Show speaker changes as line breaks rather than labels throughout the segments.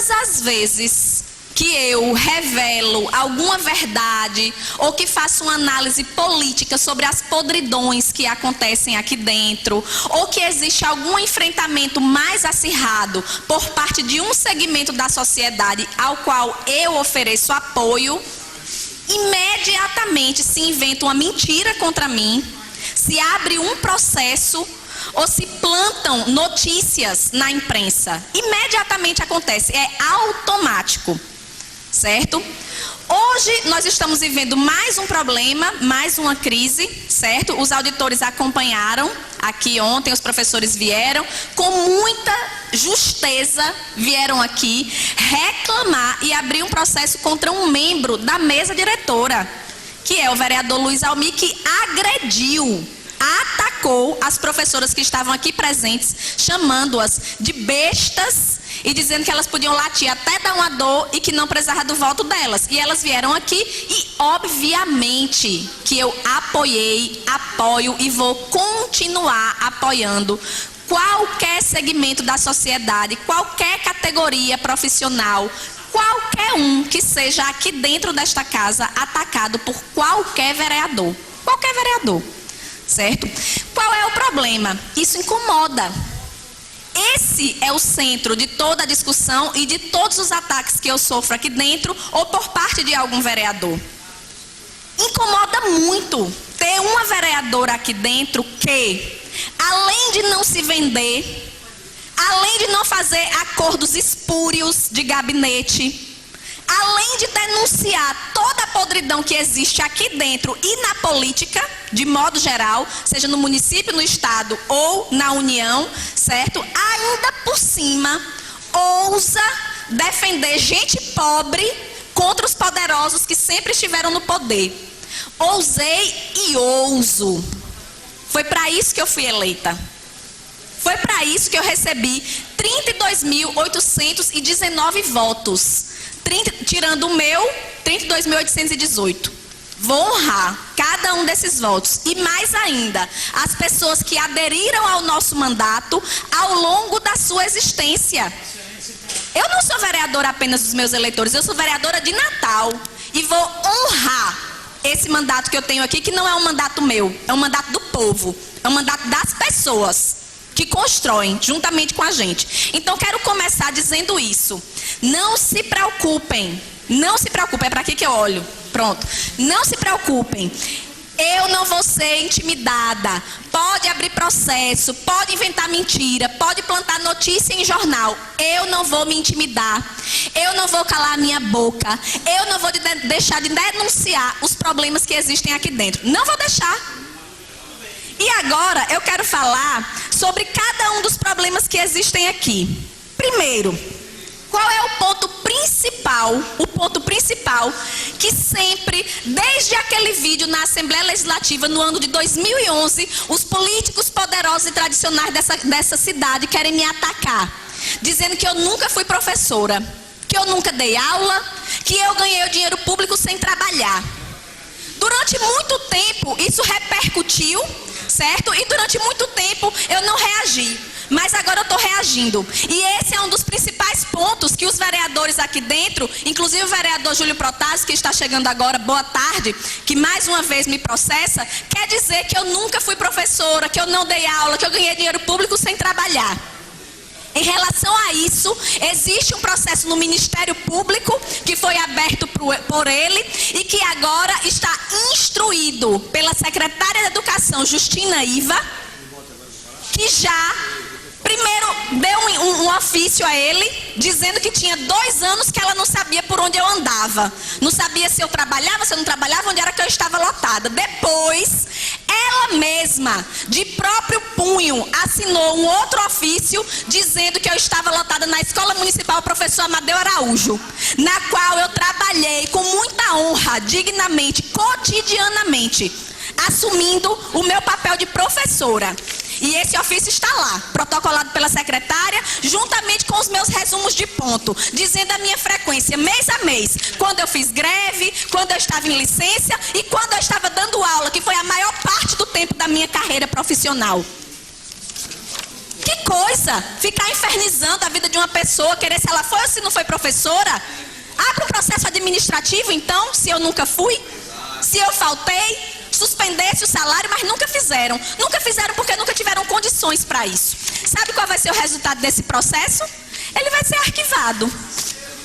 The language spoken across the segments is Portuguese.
todas as vezes que eu revelo alguma verdade ou que faço uma análise política sobre as podridões que acontecem aqui dentro, ou que existe algum enfrentamento mais acirrado por parte de um segmento da sociedade ao qual eu ofereço apoio, imediatamente se inventa uma mentira contra mim, se abre um processo ou se plantam notícias na imprensa. Imediatamente acontece, é automático. Certo? Hoje nós estamos vivendo mais um problema, mais uma crise, certo? Os auditores acompanharam aqui ontem, os professores vieram, com muita justeza vieram aqui reclamar e abrir um processo contra um membro da mesa diretora, que é o vereador Luiz Almir, que agrediu, atacou as professoras que estavam aqui presentes, chamando-as de bestas e dizendo que elas podiam latir até dar uma dor e que não precisava do voto delas. E elas vieram aqui e, obviamente, que eu apoiei, apoio e vou continuar apoiando qualquer segmento da sociedade, qualquer categoria profissional, qualquer um que seja aqui dentro desta casa atacado por qualquer vereador. Qualquer vereador. Certo? Qual é o problema? Isso incomoda. Esse é o centro de toda a discussão e de todos os ataques que eu sofro aqui dentro ou por parte de algum vereador. Incomoda muito ter uma vereadora aqui dentro que, além de não se vender, além de não fazer acordos espúrios de gabinete, além de denunciar toda a podridão que existe aqui dentro e na política, de modo geral, seja no município, no estado ou na União, certo? Ainda por cima, ousa defender gente pobre contra os poderosos que sempre estiveram no poder. Ousei e ouso. Foi para isso que eu fui eleita. Foi para isso que eu recebi 32.819 votos. Tirando o meu, 32.818. Vou honrar cada um desses votos. E mais ainda, as pessoas que aderiram ao nosso mandato ao longo da sua existência. Eu não sou vereadora apenas dos meus eleitores, eu sou vereadora de Natal. E vou honrar esse mandato que eu tenho aqui, que não é um mandato meu, é um mandato do povo. É um mandato das pessoas que constroem juntamente com a gente. Então, quero começar dizendo isso. Não se preocupem. Não se preocupem. É para aqui que eu olho. Pronto. Não se preocupem. Eu não vou ser intimidada. Pode abrir processo, pode inventar mentira, pode plantar notícia em jornal. Eu não vou me intimidar. Eu não vou calar a minha boca. Eu não vou deixar de denunciar os problemas que existem aqui dentro. Não vou deixar. E agora eu quero falar sobre cada um dos problemas que existem aqui. Primeiro, qual é o ponto principal que sempre, desde aquele vídeo na Assembleia Legislativa no ano de 2011, os políticos poderosos e tradicionais dessa cidade querem me atacar, dizendo que eu nunca fui professora, que eu nunca dei aula, que eu ganhei o dinheiro público sem trabalhar. Durante muito tempo isso repercutiu, certo? E durante muito tempo eu não reagi. Mas agora eu estou reagindo. E esse é um dos principais pontos que os vereadores aqui dentro, inclusive o vereador Júlio Protásio, que está chegando agora, boa tarde, que mais uma vez me processa, quer dizer que eu nunca fui professora, que eu não dei aula, que eu ganhei dinheiro público sem trabalhar. Em relação a isso, existe um processo no Ministério Público que foi aberto por ele e que agora está instruído pela secretária de Educação, Justina Iva, que já primeiro deu um ofício a ele, dizendo que tinha 2 anos que ela não sabia por onde eu andava. Não sabia se eu trabalhava, se eu não trabalhava, onde era que eu estava lotada. Depois, ela mesma, de próprio punho, assinou um outro ofício dizendo que eu estava lotada na Escola Municipal Professor Amadeu Araújo, na qual eu trabalhei com muita honra, dignamente, cotidianamente, assumindo o meu papel de professora. E esse ofício está lá, protocolado pela secretária, juntamente com os meus resumos de ponto, dizendo a minha frequência mês a mês, quando eu fiz greve, quando eu estava em licença e quando eu estava dando aula, que foi a maior parte do tempo da minha carreira profissional. Que coisa ficar infernizando a vida de uma pessoa, querer se ela foi ou se não foi professora. Abre um processo administrativo, então, se eu nunca fui, se eu faltei, suspendesse o salário, mas nunca fizeram. Nunca fizeram porque nunca tiveram condições para isso. Sabe qual vai ser o resultado desse processo? Ele vai ser arquivado.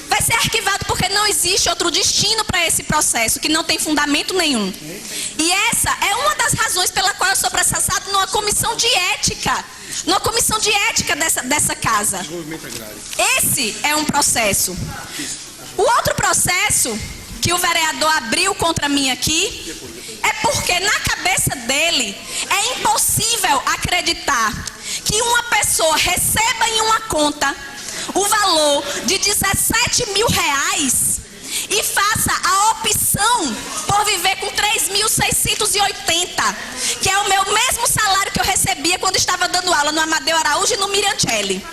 Vai ser arquivado porque não existe outro destino para esse processo, que não tem fundamento nenhum. E essa é uma das razões pela qual eu sou processado numa comissão de ética. Numa comissão de ética dessa casa. Esse é um processo. O outro processo que o vereador abriu contra mim aqui é porque na cabeça dele é impossível acreditar que uma pessoa receba em uma conta o valor de 17 mil reais e faça a opção por viver com 3.680, que é o meu mesmo salário que eu recebia quando estava dando aula no Amadeu Araújo e no Mirancelli.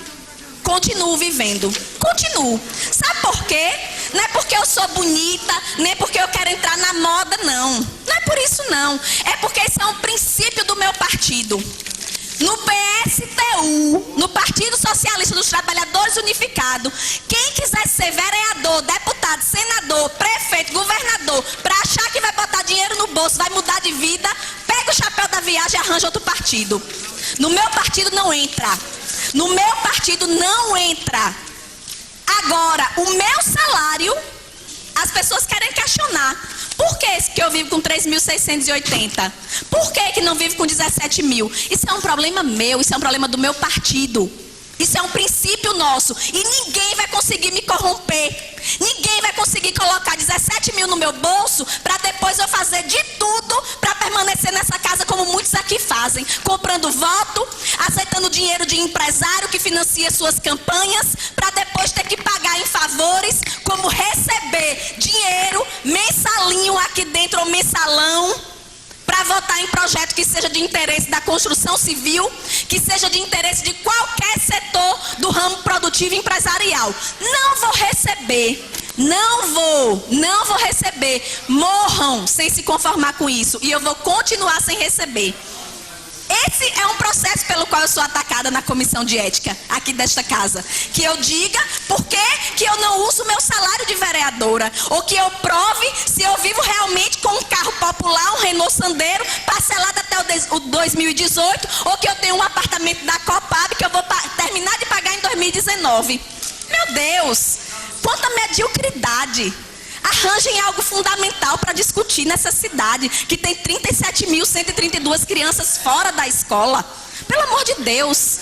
Continuo vivendo. Continuo. Sabe por quê? Não é porque eu sou bonita, nem porque eu quero entrar na moda, não. Não é por isso, não. É porque esse é um princípio do meu partido. No PSTU, no Partido Socialista dos Trabalhadores Unificado, quem quiser ser vereador, deputado, senador, prefeito, governador, para achar que vai botar dinheiro no bolso, vai mudar de vida, pega o chapéu da viagem e arranja outro partido. No meu partido não entra. No meu partido não entra. Agora, o meu salário, as pessoas querem questionar. Por que eu vivo com 3.680? Por que não vivo com 17 mil? Isso é um problema meu, isso é um problema do meu partido. Isso é um princípio nosso. E ninguém vai conseguir me corromper. Ninguém vai conseguir colocar 17 mil no meu bolso para depois eu fazer de tudo para permanecer nessa casa como muitos aqui fazem. Comprando voto, aceitando dinheiro de empresário que financia suas campanhas para depois ter que pagar em favores, como receber dinheiro, mensalinho aqui dentro ou mensalão, para votar em projeto que seja de interesse da construção civil, que seja de interesse de qualquer setor do ramo produtivo e empresarial. Não vou receber. Não vou receber. Morram sem se conformar com isso. E eu vou continuar sem receber. Esse é um processo pelo qual eu sou atacada na comissão de ética aqui desta casa. Que eu diga por que eu não uso meu salário de vereadora. Ou que eu prove se eu vivo realmente com um carro popular, um Renault Sandero, parcelado até o 2018. Ou que eu tenho um apartamento da Copab que eu vou terminar de pagar em 2019. Meu Deus, quanta mediocridade. Arranjem algo fundamental para discutir nessa cidade, que tem 37.132 crianças fora da escola. Pelo amor de Deus.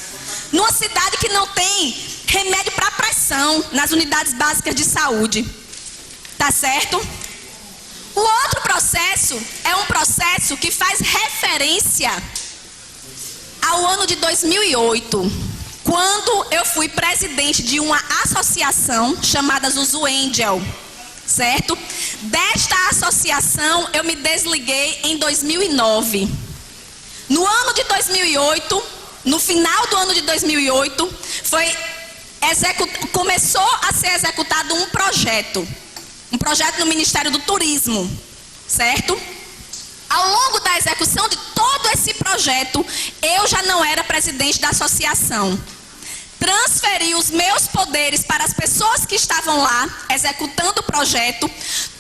Numa cidade que não tem remédio para pressão nas unidades básicas de saúde. Tá certo? O outro processo é um processo que faz referência ao ano de 2008. Quando eu fui presidente de uma associação chamada Zuzu Angel. Certo? Desta associação eu me desliguei em 2009. No ano de 2008, no final do ano de 2008, começou a ser executado um projeto no Ministério do Turismo, certo? Ao longo da execução de todo esse projeto, eu já não era presidente da associação. Transferi os meus poderes para as pessoas que estavam lá executando o projeto.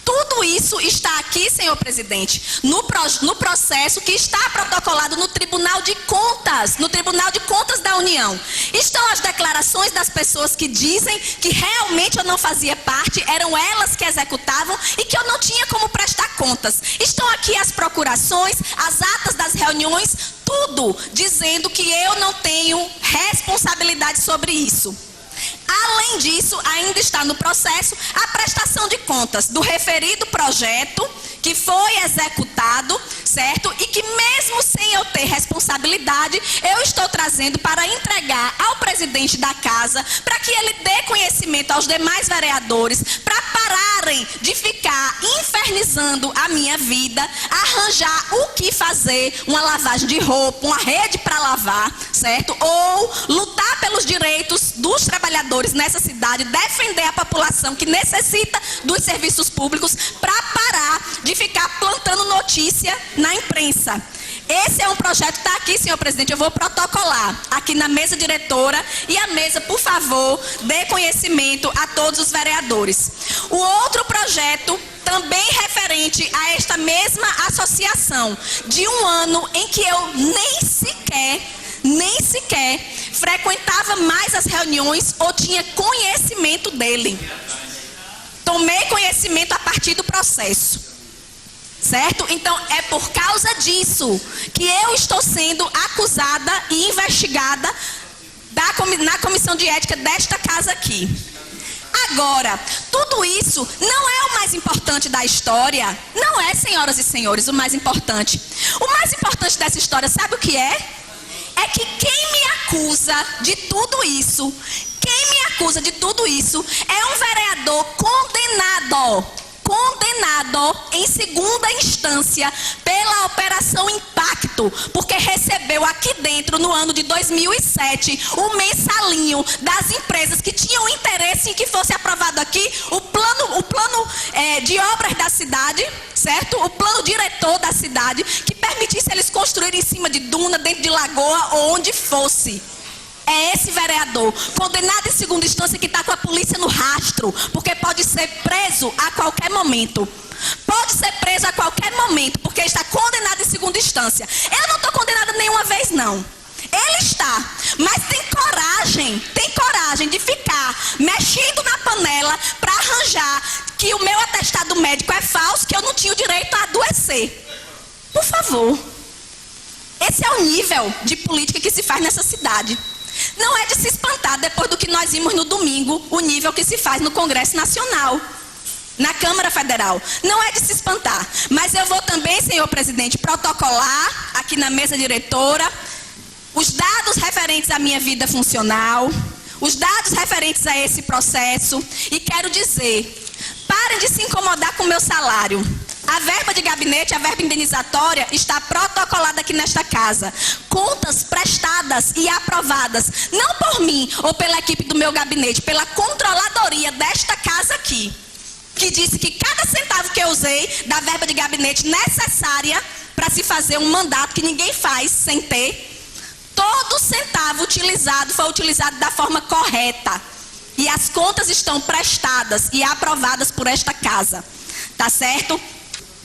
Tudo isso está aqui, senhor presidente, no processo que está protocolado no Tribunal de Contas da União. Estão as declarações das pessoas que dizem que realmente eu não fazia parte, eram elas que executavam e que eu não tinha como prestar contas. Estão aqui as procurações, as atas das reuniões, tudo dizendo que eu não tenho responsabilidade sobre isso. Além disso, ainda está no processo a prestação de contas do referido projeto que foi executado, certo? E que mesmo sem eu ter responsabilidade, eu estou trazendo para entregar ao presidente da casa, para que ele dê conhecimento aos demais vereadores, para pararem de ficar infernizando a minha vida, arranjar o que fazer, uma lavagem de roupa, uma rede para lavar, certo? Ou lutar pelos direitos dos trabalhadores nessa cidade, defender a população que necessita dos serviços públicos, para parar de ficar plantando notícia na imprensa. Esse é um projeto, está aqui, senhor presidente, eu vou protocolar aqui na mesa diretora e a mesa, por favor, dê conhecimento a todos os vereadores. O outro projeto, também referente a esta mesma associação, de um ano em que eu nem sequer frequentava mais as reuniões ou tinha conhecimento dele. Tomei conhecimento a partir do processo. Certo? Então, é por causa disso que eu estou sendo acusada e investigada na comissão de ética desta casa aqui. Agora, tudo isso não é o mais importante da história. Não é, senhoras e senhores, o mais importante. O mais importante dessa história, sabe o que é? É que quem me acusa de tudo isso, é um vereador condenado em segunda instância pela Operação Impacto, porque recebeu aqui dentro, no ano de 2007, o mensalinho das empresas que tinham interesse em que fosse aprovado aqui o plano de obras da cidade, certo? O plano diretor da cidade, que permitisse eles construírem em cima de duna, dentro de lagoa ou onde fosse. É esse vereador, condenado em segunda instância, que está com a polícia no rastro, porque pode ser preso a qualquer momento. Pode ser preso a qualquer momento, porque está condenado em segunda instância. Eu não estou condenada nenhuma vez, não. Ele está, mas tem coragem de ficar mexendo na panela para arranjar que o meu atestado médico é falso, que eu não tinha o direito a adoecer. Por favor. Esse é o nível de política que se faz nessa cidade. Não é de se espantar, depois do que nós vimos no domingo, o nível que se faz no Congresso Nacional, na Câmara Federal. Não é de se espantar. Mas eu vou também, senhor presidente, protocolar aqui na mesa diretora os dados referentes à minha vida funcional, os dados referentes a esse processo, e quero dizer, parem de se incomodar com o meu salário. A verba de gabinete, a verba indenizatória, está protocolada aqui nesta casa. Contas prestadas e aprovadas, não por mim ou pela equipe do meu gabinete, pela controladoria desta casa aqui, que disse que cada centavo que eu usei da verba de gabinete necessária para se fazer um mandato que ninguém faz sem ter, todo centavo utilizado foi utilizado da forma correta. E as contas estão prestadas e aprovadas por esta casa. Tá certo?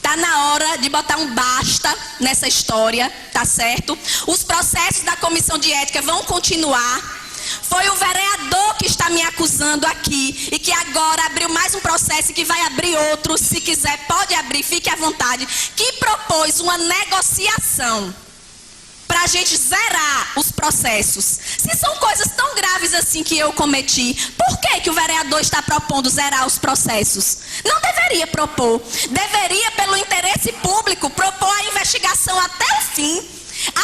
Tá na hora de botar um basta nessa história, tá certo? Os processos da comissão de ética vão continuar. Foi o vereador que está me acusando aqui e que agora abriu mais um processo e que vai abrir outro, se quiser pode abrir, fique à vontade, que propôs uma negociação para a gente zerar os processos. Se são coisas tão graves assim que eu cometi, por que o vereador está propondo zerar os processos? Não deveria propor. Deveria, pelo interesse público, propor a investigação até o fim,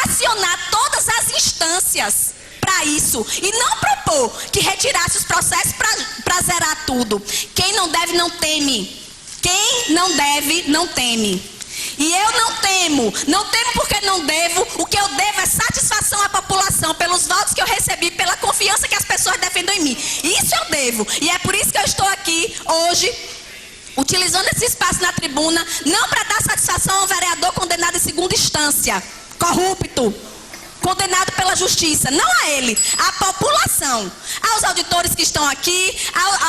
acionar todas as instâncias para isso, e não propor que retirasse os processos para zerar tudo. Quem não deve, não teme. Quem não deve, não teme. E eu não temo porque não devo. O que eu devo é satisfação à população pelos votos que eu recebi, pela confiança que as pessoas defendem em mim. Isso eu devo, e é por isso que eu estou aqui hoje, utilizando esse espaço na tribuna, não para dar satisfação a um vereador condenado em segunda instância, corrupto, condenado pela justiça, não a ele, a população, aos auditores que estão aqui,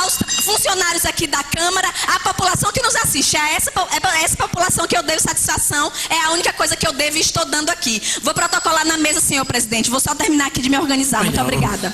aos funcionários aqui da Câmara, a população que nos assiste. É essa população que eu devo satisfação, é a única coisa que eu devo e estou dando aqui. Vou protocolar na mesa, senhor presidente. Vou só terminar aqui de me organizar. Muito obrigada.